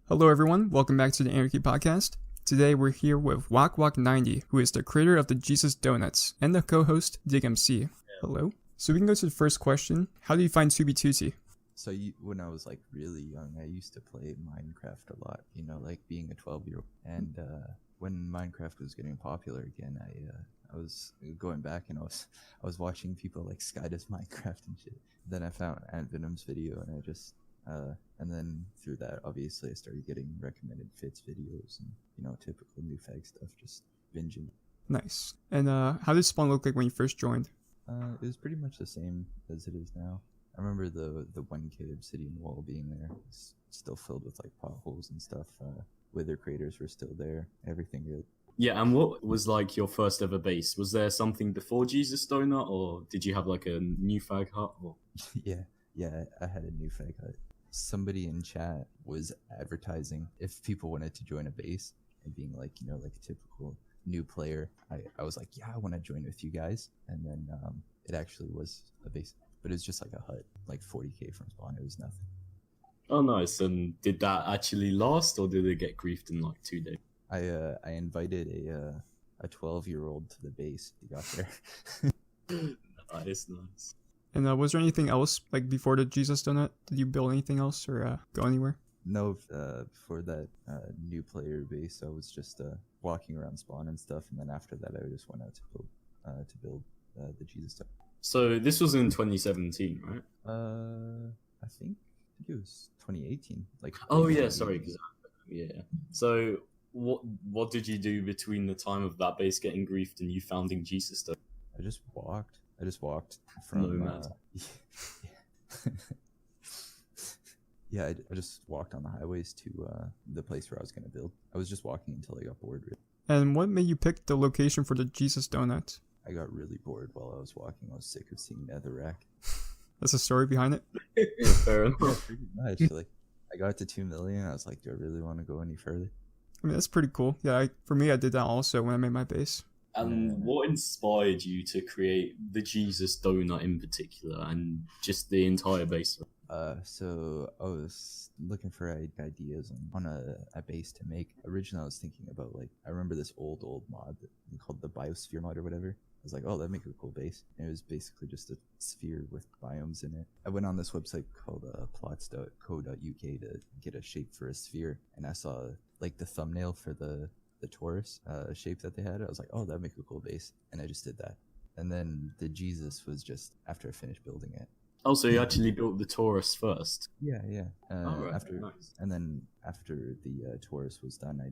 Hello everyone, welcome back to the Anarchy podcast. Today we're here with wakwak90's, who is the creator of the Jesus Donuts, and the co-host, DigMC. Hello. So we can go to the first question. How do you find Tubi Tutti? So when I was like really young, I used to play Minecraft a lot, like being a 12-year-old. And when Minecraft was getting popular again, I was going back and I was watching people like Skydive Minecraft and shit. Then I found Ant Venom's video and I just and then through that, obviously, I started getting recommended Fitz videos and typical new fag stuff, just binging. Nice. And how did Spawn look like when you first joined? It was pretty much the same as it is now. I remember the 1K obsidian wall being there. It's still filled with like potholes and stuff. Wither craters were still there. Everything really. Yeah, and what was like your first ever base? Was there something before Jesus Donut, or did you have like a new fag hut? Or... yeah, I had a new fag hut. Somebody in chat was advertising if people wanted to join a base and being like, like a typical new player. I was like, yeah, I want to join with you guys. And then it actually was a base, but it was just like a hut, like 40k from spawn. It was nothing. Oh, nice. And did that actually last, or did it get griefed in like 2 days? I invited a 12-year-old to the base. He got there. Nice. And was there anything else, like before the Jesus Donut? Did you build anything else or go anywhere? No, for that new player base, I was just walking around spawn and stuff, and then after that, I just went out to build the Jesus stuff. So this was in 2017, right? I think it was 2018. Like. Oh yeah, sorry. Yeah. So what did you do between the time of that base getting griefed and you founding Jesus stuff? I just walked from. Yeah, I just walked on the highways to the place where I was going to build. I was just walking until I got bored. Really. And what made you pick the location for the Jesus Donut? I got really bored while I was walking. I was sick of seeing Netherrack. That's the story behind it? Fair enough. Yeah, pretty much. Like, I got to 2 million. I was like, do I really want to go any further? I mean, that's pretty cool. Yeah, for me, I did that also when I made my base. And what inspired you to create the Jesus Donut in particular, and just the entire base? So I was looking for ideas on a base to make. Originally, I was thinking about I remember this old mod called the Biosphere mod or whatever. I was like, oh, that'd make a cool base. And it was basically just a sphere with biomes in it. I went on this website called plots.co.uk to get a shape for a sphere, and I saw the thumbnail for the torus shape that they had. I was like, oh, that'd make a cool base, and I just did that. And then the Jesus was just after I finished building it. Oh, so you actually built the Taurus first? Yeah. Right. Nice. And then after the Taurus was done, I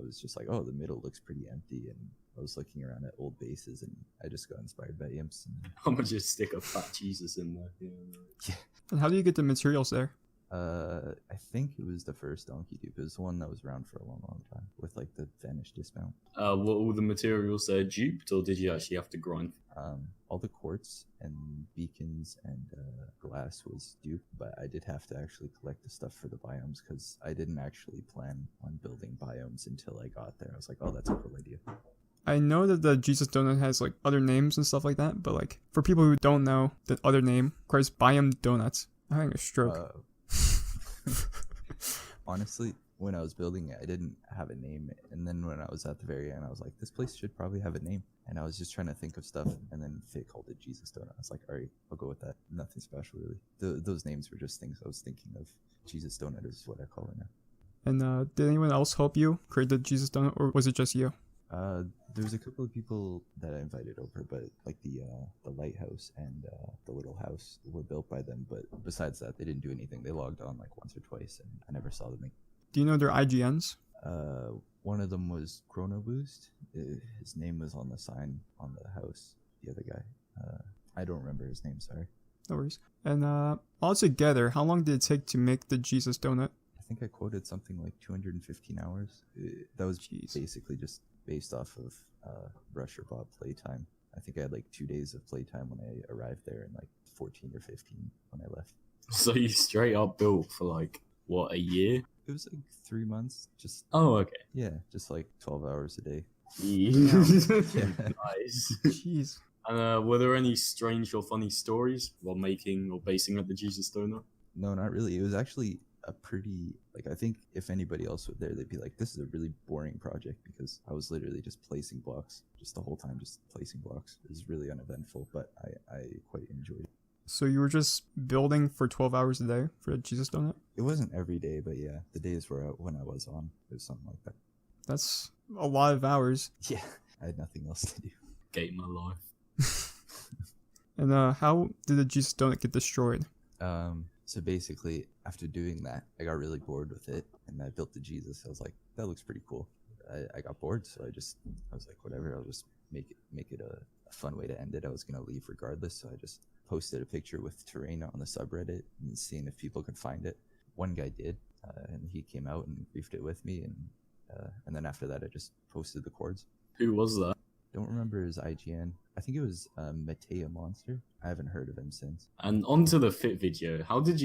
was just like, oh, the middle looks pretty empty, and I was looking around at old bases, and I just got inspired by imps. And... I'm gonna just stick a fat Jesus in there. Yeah. And how do you get the materials there? I think it was the first donkey dupe. It was the one that was around for a long time with the vanished dismount. Were all the materials there duped, or did you actually have to grind? All the quartz and beacons and glass was duped, but I did have to actually collect the stuff for the biomes because I didn't actually plan on building biomes until I got there. I was like, oh, that's a cool idea. I know that the Jesus Donut has other names and stuff like that, but for people who don't know the other name, of course, Biome Donuts. I'm having a stroke. Honestly, when I was building it, I didn't have a name, and then when I was at the very end, I was like, this place should probably have a name, and I was just trying to think of stuff, and then Fit called it Jesus Donut. I was like, alright, I'll go with that. Nothing special, really. Those names were just things I was thinking of. Jesus Donut is what I call it now. And did anyone else help you create the Jesus Donut, or was it just you? There was a couple of people that I invited over, but the lighthouse and the little house were built by them. But besides that, they didn't do anything. They logged on once or twice, and I never saw them again. Do you know their IGNs? One of them was Chrono Boost. His name was on the sign on the house. The other guy, I don't remember his name. Sorry. No worries. And altogether, how long did it take to make the Jesus Donut? I think I quoted something like 215 hours. That was basically just based off of Rush or Bob playtime. I think I had 2 days of playtime when I arrived there, and 14 or 15 when I left. So you straight up built for what, a year? It was 3 months. Just okay. Yeah, just 12 hours a day. Yeah. Nice. Jeez. And were there any strange or funny stories while making or basing at the Jesus Donut? No, not really. It was actually a pretty, like, I think if anybody else was there, they'd be like, this is a really boring project, because I was literally just placing blocks just the whole time, just placing blocks. It was really uneventful, but I quite enjoyed it. So you were just building for 12 hours a day for a Jesus donut? It wasn't every day, but yeah, the days when I was on, it was something like that. That's a lot of hours. Yeah, I had nothing else to do. Gate my life. And how did the Jesus donut get destroyed? So basically, after doing that, I got really bored with it, and I built the Jesus. I was like, that looks pretty cool. I got bored, so I was like, whatever, I'll just make it a fun way to end it. I was gonna leave regardless, so I just posted a picture with terrain on the subreddit and seeing if people could find it. One guy did, and he came out and griefed it with me, and then after that, I just posted the chords. Who was that? Don't remember his IGN. I think it was Matea Monster. I haven't heard of him since. And onto the Fit video. How did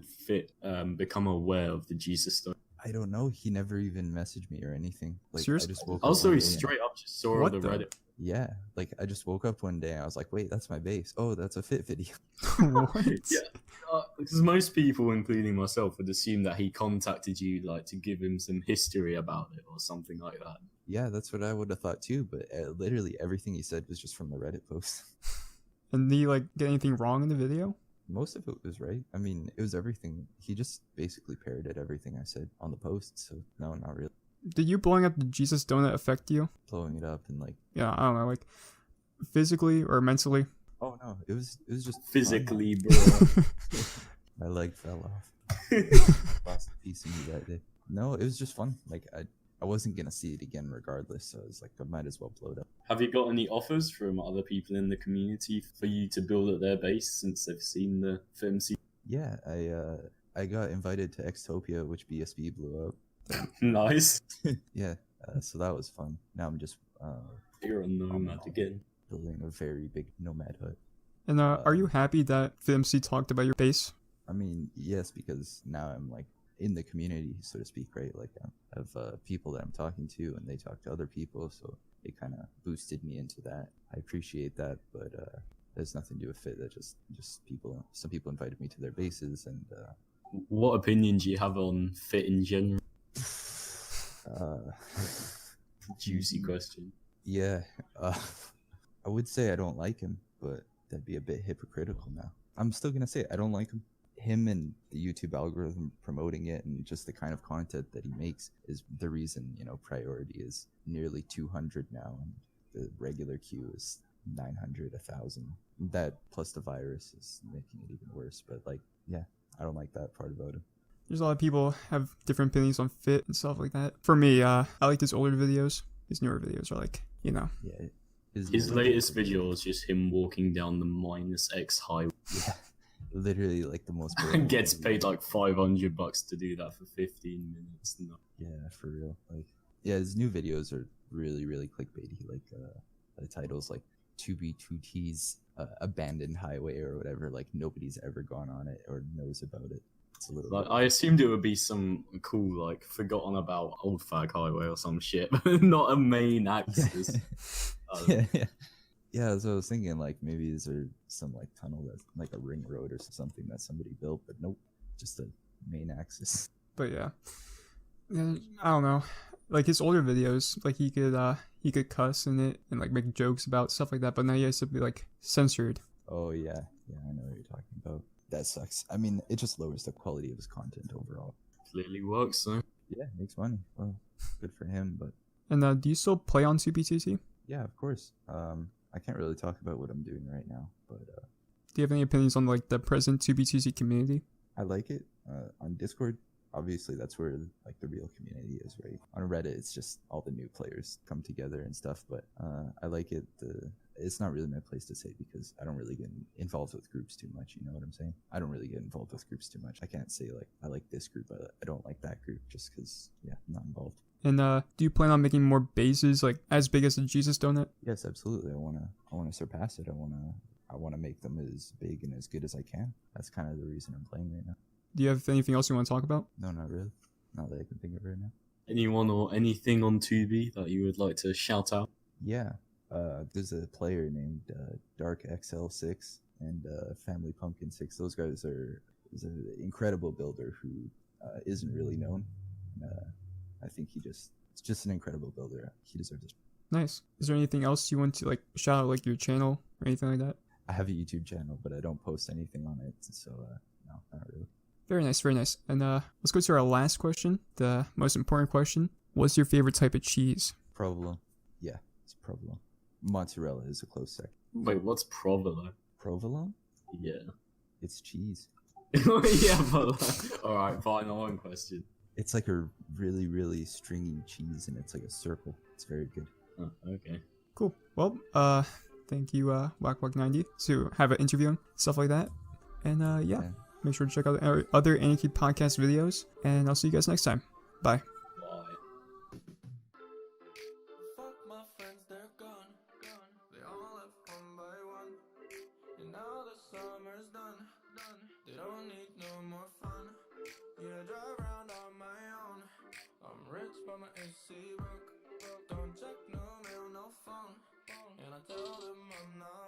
Fit become aware of the Jesus story? I don't know. He never even messaged me or anything. Like, Seriously? I just woke up. Also, one he day and- straight up just saw What the the- Reddit. Yeah, like I just woke up one day and I was like, wait, that's my base. Oh, that's a Fit video. What? Yeah, because most people, including myself, would assume that he contacted you like to give him some history about it or something like that. Yeah, that's what I would have thought too. But literally everything he said was just from the Reddit post. And did he like get anything wrong in the video? Most of it was right. I mean, it was everything. He just basically parroted everything I said on the post. So no, not really. Did you blowing up the Jesus donut affect you? Blowing it up and like, Yeah, I don't know, like physically or mentally? oh no, it was just fun. Physically, bro. My leg fell off. Lost a piece of me that day. No, it was just fun. Like I wasn't gonna see it again regardless, so I was like, I might as well blow it up. Have you got any offers from other people in the community for you to build at their base since they've seen the FMC? Yeah, I got invited to Xtopia, which BSB blew up. Nice. Yeah, so that was fun. Now I'm just You're a nomad again. building a very big nomad hut. And are you happy that FMC talked about your base? I mean, yes, because now I'm like in the community, so to speak, right? Like I have people that I'm talking to, and they talk to other people, so it kind of boosted me into that. I appreciate that, but there's nothing to do with Fit. That just people. Some people invited me to their bases, and What opinion do you have on Fit in general? Juicy question. Yeah, I would say I don't like him, but that'd be a bit hypocritical now. I'm still gonna say it. I don't like him. Him and the YouTube algorithm promoting it and just the kind of content that he makes is the reason, priority is nearly 200 now, and the regular queue is 900, 1,000. That plus the virus is making it even worse. But like, yeah, I don't like that part about him. There's a lot of people have different opinions on Fit and stuff like that. For me, I like his older videos. His newer videos are like, Yeah, His latest video was just him walking down the -X highway. Yeah, literally like the most. And gets paid like $500 to do that for 15 minutes. No. Yeah, for real. Like, yeah, his new videos are really, really clickbaity. Like, the titles like 2B2T's abandoned highway or whatever. Like, nobody's ever gone on it or knows about it. It's a little. Like, I assumed it would be some cool, like, forgotten about old fag highway or some shit, but not a main axis. Yeah, so I was thinking like maybe is there some like tunnel that's like a ring road or something that somebody built, but nope, just a main axis. but yeah, I don't know. Like his older videos, like he could cuss in it and like make jokes about stuff like that, but now he has to be like censored. Oh yeah, I know what you're talking about. That sucks. I mean, it just lowers the quality of his content overall. Clearly works, so. Yeah, makes money. Well, good for him, but And do you still play on CPTC? yeah, of course. I can't really talk about what I'm doing right now, but Do you have any opinions on like the present 2B2C community? I like it. On Discord, obviously that's where like the real community is, right? On Reddit, it's just all the new players come together and stuff, but I like it. It's not really my place to say because I don't really get involved with groups too much, you know what I'm saying? I don't really get involved with groups too much. I can't say like I like this group, I don't like that group just because, yeah, I'm not involved. And do you plan on making more bases like as big as the Jesus donut? Yes, absolutely. I wanna surpass it. I wanna make them as big and as good as I can. That's kind of the reason I'm playing right now. Do you have anything else you want to talk about? No, not really. Not that I can think of right now. Anyone or anything on Tubi that you would like to shout out? Yeah. There's a player named Dark XL6 and Family Pumpkin 6. Those guys are He's an incredible builder who isn't really known. I think it's just an incredible builder. He deserves it. Nice. Is there anything else you want to like shout out, like your channel or anything like that? I have a YouTube channel, but I don't post anything on it, so no, not really. Very nice, very nice. And let's go to our last question, the most important question. What's your favorite type of cheese? Provolone. Yeah, it's provolone. Mozzarella is a close second. Wait, what's provolone? Provolone? Yeah. It's cheese. Yeah, but alright, fine, one question. It's like a really, really stringy cheese, and it's like a circle. It's very good. Oh, okay. Cool. Well, thank you, wakwak90 to have an interview and stuff like that. And yeah, make sure to check out our other Anarchy podcast videos, and I'll see you guys next time. Bye. Fuck my friends, they're gone. They all left one by one. And now the summer's done. They don't need no more fun. Yeah, drive around on my own. I'm rich but my AC broke. Don't check no mail, no phone. And I tell them I'm not